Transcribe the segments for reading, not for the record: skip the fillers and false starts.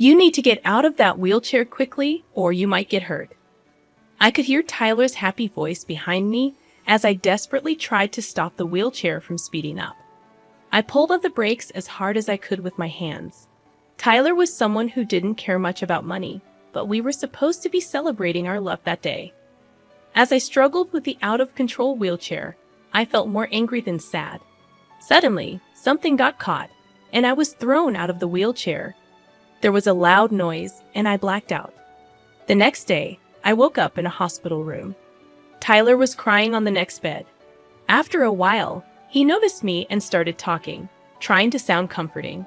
You need to get out of that wheelchair quickly, or you might get hurt. I could hear Tyler's happy voice behind me as I desperately tried to stop the wheelchair from speeding up. I pulled on the brakes as hard as I could with my hands. Tyler was someone who didn't care much about money, but we were supposed to be celebrating our love that day. As I struggled with the out-of-control wheelchair, I felt more angry than sad. Suddenly, something got caught, and I was thrown out of the wheelchair. There was a loud noise, and I blacked out. The next day, I woke up in a hospital room. Tyler was crying on the next bed. After a while, he noticed me and started talking, trying to sound comforting.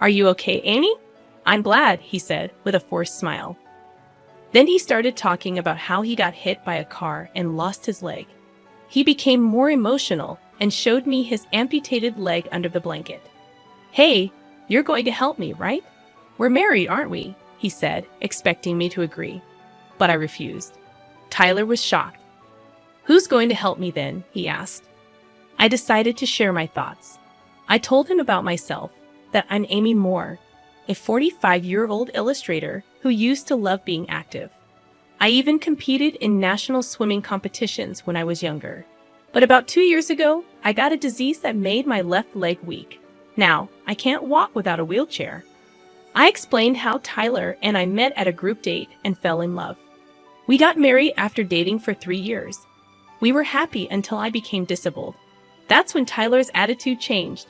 "Are you okay, Amy?" "I'm glad," he said, with a forced smile. Then he started talking about how he got hit by a car and lost his leg. He became more emotional and showed me his amputated leg under the blanket. "Hey, you're going to help me, right? We're married, aren't we?" he said, expecting me to agree. But I refused. Tyler was shocked. "Who's going to help me then?" he asked. I decided to share my thoughts. I told him about myself, that I'm Amy Moore, a 45-year-old illustrator who used to love being active. I even competed in national swimming competitions when I was younger. But about 2 years ago, I got a disease that made my left leg weak. Now, I can't walk without a wheelchair. I explained how Tyler and I met at a group date and fell in love. We got married after dating for 3 years. We were happy until I became disabled. That's when Tyler's attitude changed.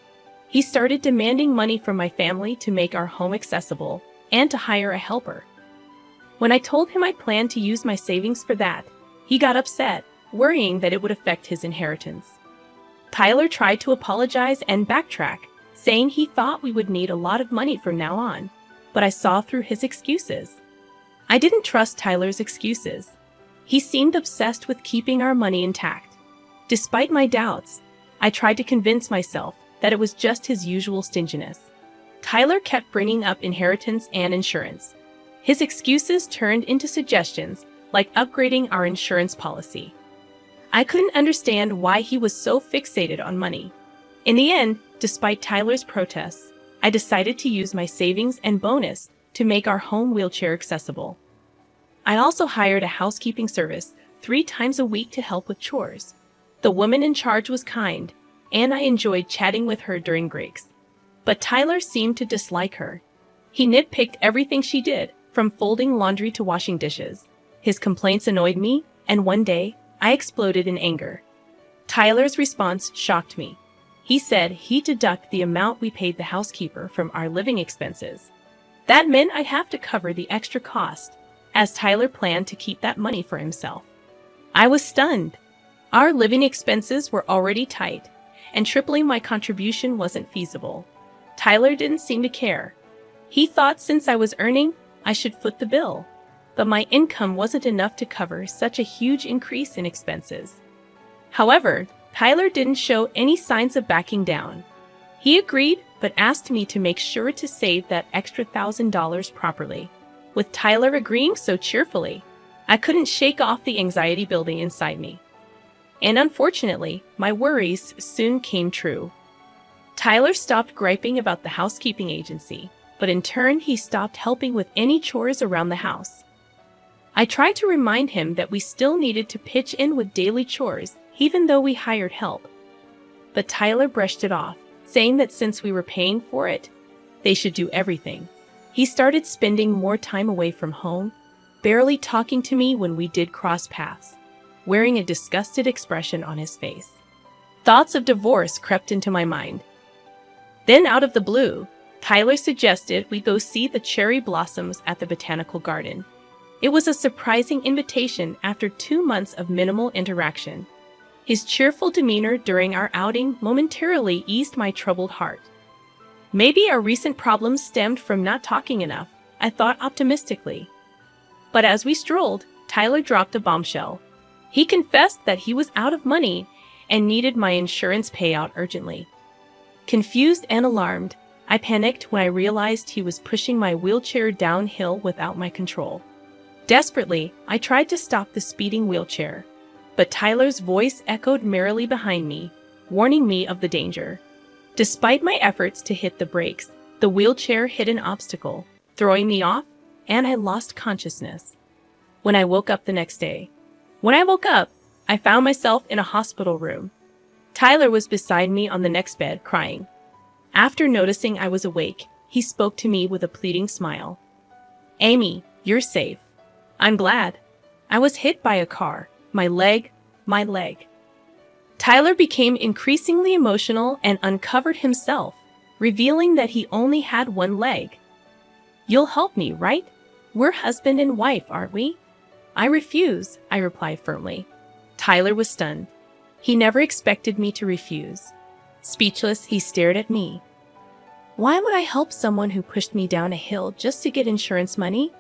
He started demanding money from my family to make our home accessible and to hire a helper. When I told him I planned to use my savings for that, he got upset, worrying that it would affect his inheritance. Tyler tried to apologize and backtrack, saying he thought we would need a lot of money from now on, but I saw through his excuses. I didn't trust Tyler's excuses. He seemed obsessed with keeping our money intact. Despite my doubts, I tried to convince myself that it was just his usual stinginess. Tyler kept bringing up inheritance and insurance. His excuses turned into suggestions, like upgrading our insurance policy. I couldn't understand why he was so fixated on money. In the end, despite Tyler's protests, I decided to use my savings and bonus to make our home wheelchair accessible. I also hired a housekeeping service 3 times a week to help with chores. The woman in charge was kind, and I enjoyed chatting with her during breaks. But Tyler seemed to dislike her. He nitpicked everything she did, from folding laundry to washing dishes. His complaints annoyed me, and one day, I exploded in anger. Tyler's response shocked me. He said he'd deduct the amount we paid the housekeeper from our living expenses. That meant I'd have to cover the extra cost, as Tyler planned to keep that money for himself. I was stunned. Our living expenses were already tight, and tripling my contribution wasn't feasible. Tyler didn't seem to care. He thought since I was earning, I should foot the bill. But my income wasn't enough to cover such a huge increase in expenses. However, Tyler didn't show any signs of backing down. He agreed, but asked me to make sure to save that extra $1,000 properly. With Tyler agreeing so cheerfully, I couldn't shake off the anxiety building inside me. And unfortunately, my worries soon came true. Tyler stopped griping about the housekeeping agency, but in turn he stopped helping with any chores around the house. I tried to remind him that we still needed to pitch in with daily chores, even though we hired help. But Tyler brushed it off, saying that since we were paying for it, they should do everything. He started spending more time away from home, barely talking to me when we did cross paths, wearing a disgusted expression on his face. Thoughts of divorce crept into my mind. Then out of the blue, Tyler suggested we go see the cherry blossoms at the botanical garden. It was a surprising invitation after 2 months of minimal interaction. His cheerful demeanor during our outing momentarily eased my troubled heart. Maybe our recent problems stemmed from not talking enough, I thought optimistically. But as we strolled, Tyler dropped a bombshell. He confessed that he was out of money and needed my insurance payout urgently. Confused and alarmed, I panicked when I realized he was pushing my wheelchair downhill without my control. Desperately, I tried to stop the speeding wheelchair, but Tyler's voice echoed merrily behind me, warning me of the danger. Despite my efforts to hit the brakes, the wheelchair hit an obstacle. throwing me off, and I lost consciousness. When I woke up, I found myself in a hospital room. Tyler was beside me on the next bed, crying. After noticing I was awake, he spoke to me with a pleading smile. "Amy, you're safe. I'm glad. I was hit by a car. My leg. Tyler became increasingly emotional and uncovered himself, revealing that he only had one leg. "You'll help me, right? We're husband and wife, aren't we?" "I refuse," I replied firmly. Tyler was stunned. He never expected me to refuse. Speechless, he stared at me. Why would I help someone who pushed me down a hill just to get insurance money?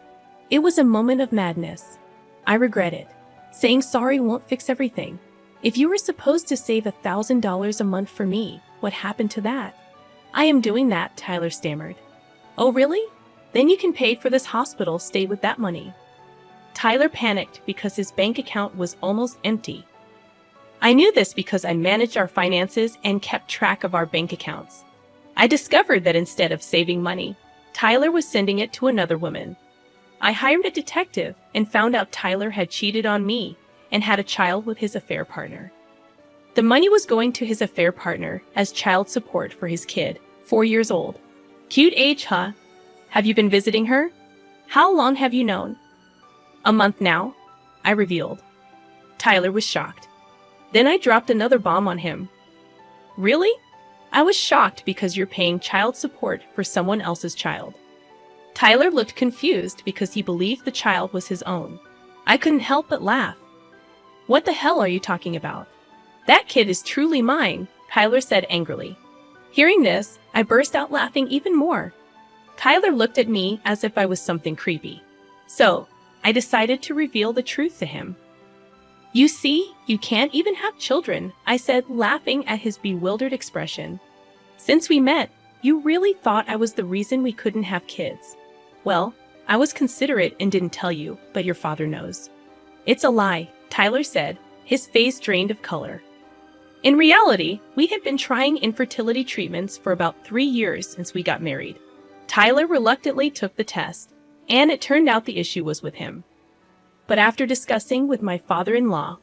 It was a moment of madness. I regretted. Saying sorry won't fix everything. If you were supposed to save $1,000 a month for me, what happened to that? "I am doing that," Tyler stammered. "Oh, really? Then you can pay for this hospital, stay with that money." Tyler panicked because his bank account was almost empty. I knew this because I managed our finances and kept track of our bank accounts. I discovered that instead of saving money, Tyler was sending it to another woman. I hired a detective and found out Tyler had cheated on me and had a child with his affair partner. The money was going to his affair partner as child support for his kid, 4 years old. Cute age, huh? Have you been visiting her? How long have you known? "A month now," I revealed. Tyler was shocked. Then I dropped another bomb on him. "Really? I was shocked because you're paying child support for someone else's child." Tyler looked confused because he believed the child was his own. I couldn't help but laugh. "What the hell are you talking about? That kid is truly mine," Tyler said angrily. Hearing this, I burst out laughing even more. Tyler looked at me as if I was something creepy. So, I decided to reveal the truth to him. "You see, you can't even have children," I said, laughing at his bewildered expression. "Since we met, you really thought I was the reason we couldn't have kids. Well, I was considerate and didn't tell you, but your father knows." "It's a lie," Tyler said, his face drained of color. In reality, we had been trying infertility treatments for about 3 years since we got married. Tyler reluctantly took the test, and it turned out the issue was with him. But after discussing with my father-in-law,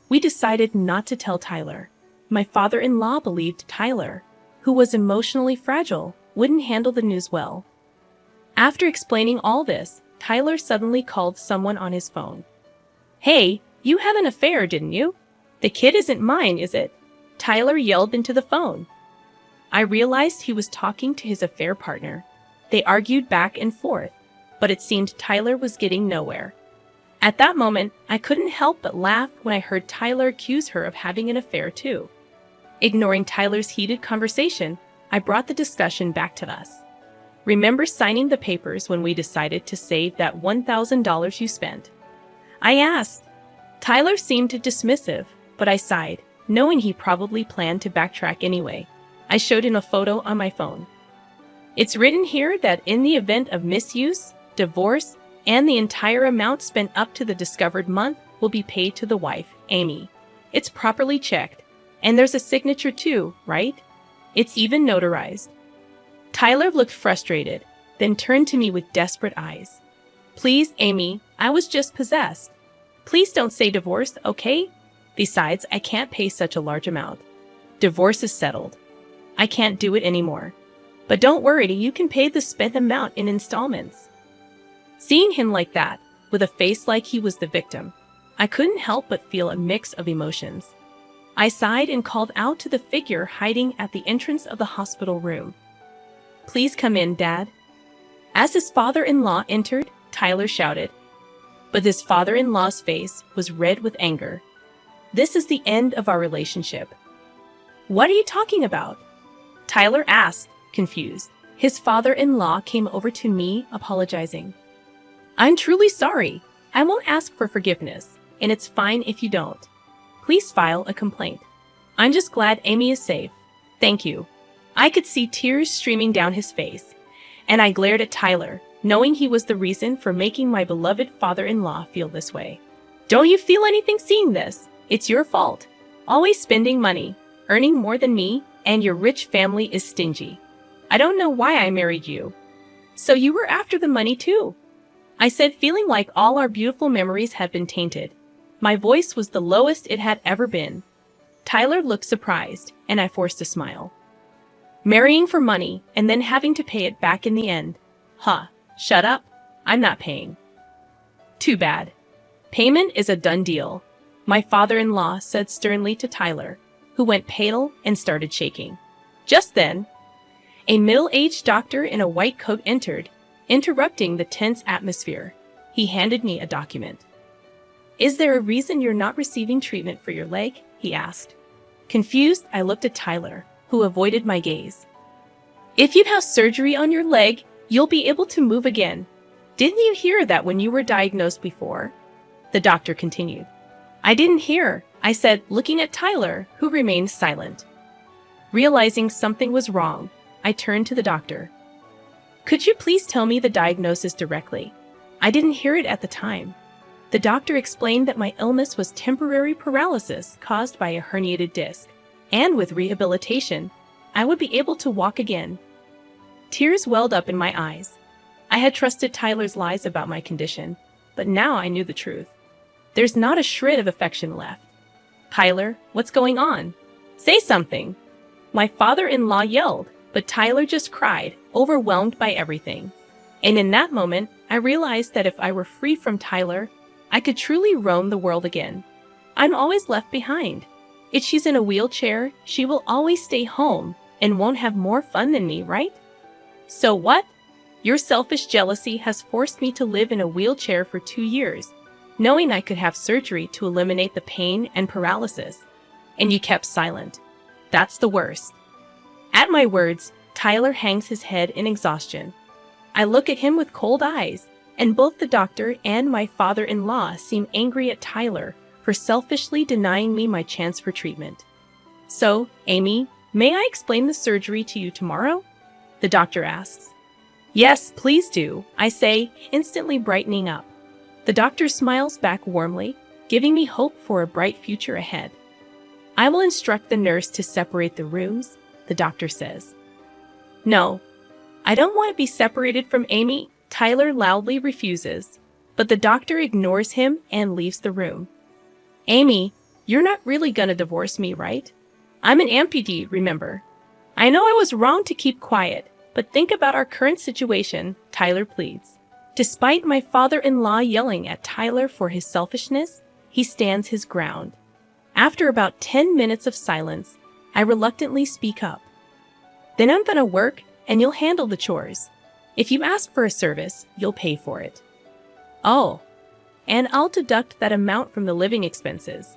we decided not to tell Tyler. My father-in-law believed Tyler, who was emotionally fragile, wouldn't handle the news well. After explaining all this, Tyler suddenly called someone on his phone. "Hey, you had an affair, didn't you? The kid isn't mine, is it?" Tyler yelled into the phone. I realized he was talking to his affair partner. They argued back and forth, but it seemed Tyler was getting nowhere. At that moment, I couldn't help but laugh when I heard Tyler accuse her of having an affair too. Ignoring Tyler's heated conversation, I brought the discussion back to us. "Remember signing the papers when we decided to save that $1,000 you spent?" I asked. Tyler seemed dismissive, but I sighed, knowing he probably planned to backtrack anyway. I showed him a photo on my phone. "It's written here that in the event of misuse, divorce, and the entire amount spent up to the discovered month will be paid to the wife, Amy. It's properly checked, and there's a signature too, right? It's even notarized." Tyler looked frustrated, then turned to me with desperate eyes. "Please, Amy, I was just possessed. Please don't say divorce, okay? Besides, I can't pay such a large amount. Divorce is settled. I can't do it anymore. But don't worry, you can pay the spent amount in installments." Seeing him like that, with a face like he was the victim, I couldn't help but feel a mix of emotions. I sighed and called out to the figure hiding at the entrance of the hospital room. "Please come in, Dad." As his father-in-law entered, Tyler shouted. But his father-in-law's face was red with anger. "This is the end of our relationship." "What are you talking about?" Tyler asked, confused. His father-in-law came over to me, apologizing. "I'm truly sorry. I won't ask for forgiveness, and it's fine if you don't. Please file a complaint. I'm just glad Amy is safe. Thank you." I could see tears streaming down his face, and I glared at Tyler, knowing he was the reason for making my beloved father-in-law feel this way. "Don't you feel anything seeing this? It's your fault. Always spending money, earning more than me, and your rich family is stingy. I don't know why I married you." So you were after the money too? I said, feeling like all our beautiful memories had been tainted. My voice was the lowest it had ever been. Tyler looked surprised, and I forced a smile. Marrying for money, and then having to pay it back in the end. Huh, shut up. I'm not paying. Too bad. Payment is a done deal, my father-in-law said sternly to Tyler, who went pale and started shaking. Just then, a middle-aged doctor in a white coat entered, interrupting the tense atmosphere. He handed me a document. Is there a reason you're not receiving treatment for your leg? He asked. Confused, I looked at Tyler, who avoided my gaze. If you have surgery on your leg, you'll be able to move again. Didn't you hear that when you were diagnosed before? The doctor continued. I didn't hear, I said, looking at Tyler, who remained silent. Realizing something was wrong, I turned to the doctor. Could you please tell me the diagnosis directly? I didn't hear it at the time. The doctor explained that my illness was temporary paralysis caused by a herniated disc, and with rehabilitation, I would be able to walk again. Tears welled up in my eyes. I had trusted Tyler's lies about my condition, but now I knew the truth. There's not a shred of affection left. Tyler, what's going on? Say something. My father-in-law yelled, but Tyler just cried, overwhelmed by everything. And in that moment, I realized that if I were free from Tyler, I could truly roam the world again. I'm always left behind. If she's in a wheelchair, she will always stay home and won't have more fun than me, right? So what? Your selfish jealousy has forced me to live in a wheelchair for 2 years, knowing I could have surgery to eliminate the pain and paralysis. And you kept silent. That's the worst. At my words, Tyler hangs his head in exhaustion. I look at him with cold eyes, and both the doctor and my father-in-law seem angry at Tyler for selfishly denying me my chance for treatment. So, Amy, may I explain the surgery to you tomorrow? The doctor asks. Yes, please do, I say, instantly brightening up. The doctor smiles back warmly, giving me hope for a bright future ahead. I will instruct the nurse to separate the rooms, the doctor says. No, I don't want to be separated from Amy, Tyler loudly refuses, but the doctor ignores him and leaves the room. Amy, you're not really gonna divorce me, right? I'm an amputee, remember? I know I was wrong to keep quiet, but think about our current situation, Tyler pleads. Despite my father-in-law yelling at Tyler for his selfishness, he stands his ground. After about 10 minutes of silence, I reluctantly speak up. Then I'm gonna work, and you'll handle the chores. If you ask for a service, you'll pay for it. Oh, and I'll deduct that amount from the living expenses.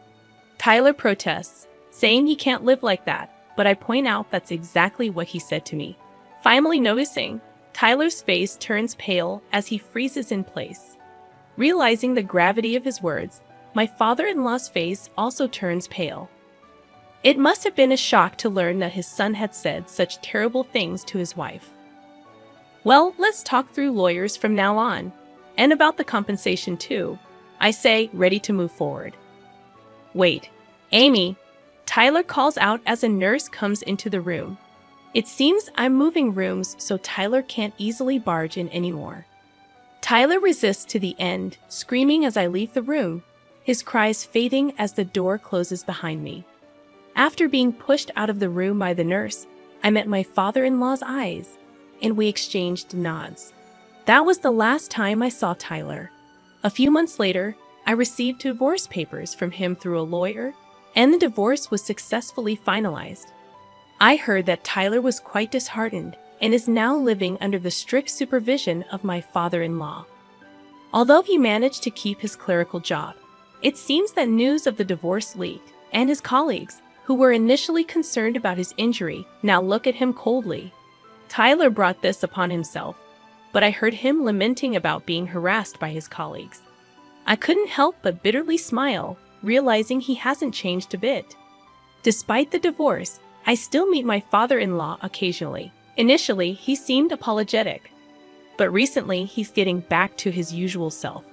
Tyler protests, saying he can't live like that, but I point out that's exactly what he said to me. Finally noticing, Tyler's face turns pale as he freezes in place. Realizing the gravity of his words, my father-in-law's face also turns pale. It must have been a shock to learn that his son had said such terrible things to his wife. Well, let's talk through lawyers from now on, and about the compensation too, I say, ready to move forward. Wait, Amy, Tyler calls out as a nurse comes into the room. It seems I'm moving rooms so Tyler can't easily barge in anymore. Tyler resists to the end, screaming as I leave the room, his cries fading as the door closes behind me. After being pushed out of the room by the nurse, I met my father-in-law's eyes, and we exchanged nods. That was the last time I saw Tyler. A few months later, I received divorce papers from him through a lawyer, and the divorce was successfully finalized. I heard that Tyler was quite disheartened and is now living under the strict supervision of my father-in-law. Although he managed to keep his clerical job, it seems that news of the divorce leaked, and his colleagues, who were initially concerned about his injury, now look at him coldly. Tyler brought this upon himself, but I heard him lamenting about being harassed by his colleagues. I couldn't help but bitterly smile, realizing he hasn't changed a bit. Despite the divorce, I still meet my father-in-law occasionally. Initially, he seemed apologetic, but recently he's getting back to his usual self.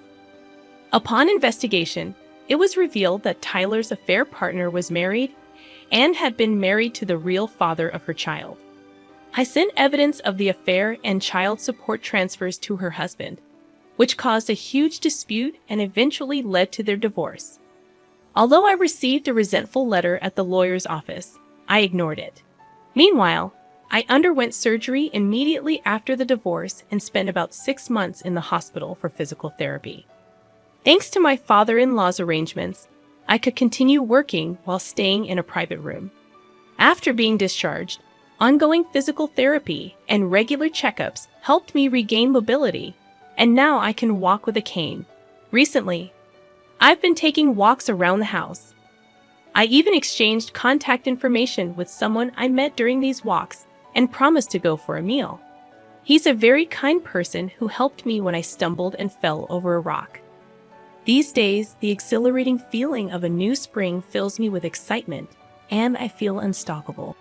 Upon investigation, it was revealed that Tyler's affair partner was married and had been married to the real father of her child. I sent evidence of the affair and child support transfers to her husband, which caused a huge dispute and eventually led to their divorce. Although I received a resentful letter at the lawyer's office, I ignored it. Meanwhile, I underwent surgery immediately after the divorce and spent about 6 months in the hospital for physical therapy. Thanks to my father-in-law's arrangements, I could continue working while staying in a private room. After being discharged, ongoing physical therapy and regular checkups helped me regain mobility, and now I can walk with a cane. Recently, I've been taking walks around the house. I even exchanged contact information with someone I met during these walks and promised to go for a meal. He's a very kind person who helped me when I stumbled and fell over a rock. These days, the exhilarating feeling of a new spring fills me with excitement, and I feel unstoppable.